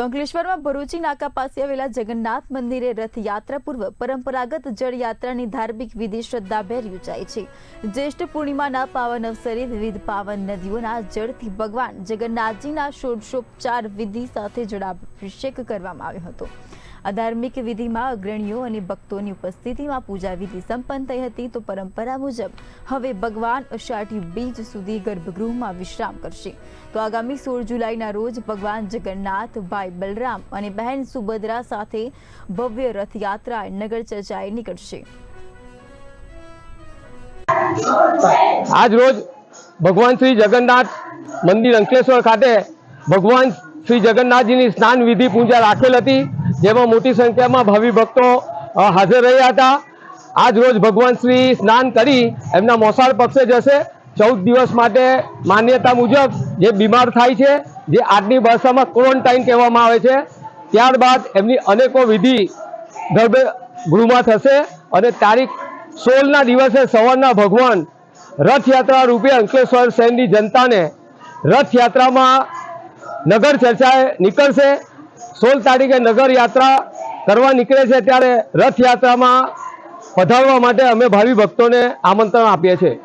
તો અંકલેશ્વરમાં ભરૂચી નાકા પાસે આવેલા જગન્નાથ મંદિરે રથયાત્રા પૂર્વ પરંપરાગત જળયાત્રાની ધાર્મિક વિધિ શ્રદ્ધાભેર યોજાઈ છે। જ્યેષ્ઠ પૂર્ણિમાના પાવન અવસરે વિવિધ પાવન નદીઓના જળથી ભગવાન જગન્નાથજીના ષોડશોપચાર વિધિ સાથે જળાભિષેક કરવામાં આવ્યો હતો। આ ધાર્મિક વિધિમાં અગ્રણીઓ અને ભક્તોની ઉપસ્થિતિમાં પૂજા વિધિ સંપન્ન થઈ હતી। તો પરંપરા મુજબ હવે ભગવાન અષાઢી બીજ સુધી ગર્ભગૃહમાં વિશ્રામ કરશે। તો આગામી 16 જુલાઈના રોજ ભગવાન જગન્નાથ ભાઈ બલરામ અને બહેન સુભદ્રા સાથે ભવ્ય રથયાત્રા નગર ચર્ચાએ નીકળશે। આજ રોજ ભગવાન શ્રી જગન્નાથ મંદિર અંકલેશ્વર ખાતે ભગવાન શ્રી જગન્નાથજીની સ્નાન વિધિ પૂજા રાખેલ હતી, જેમાં મોટી સંખ્યામાં ભાવિ ભક્તો હાજર રહ્યા હતા। આજ રોજ ભગવાન શ્રી સ્નાન કરી એમના મોસાળ પક્ષે જશે। 14 દિવસ માટે માન્યતા મુજબ જે બીમાર થાય છે, જે આજની ભાષામાં ક્વોરન્ટાઇન કહેવામાં આવે છે, ત્યારબાદ એમની અનેકો વિધિ ગર્ભગૃહમાં થશે અને તારીખ 16ના દિવસે સવારના ભગવાન રથયાત્રા રૂપે અંકલેશ્વર શહેરની જનતાને રથયાત્રામાં નગર ચર્ચાએ નીકળશે। 16 તારીખે નગર યાત્રા કરવા નીકળે છે, ત્યારે રથયાત્રામાં પધારવા માટે અમે ભાવિ ભક્તોને આમંત્રણ આપીએ છીએ।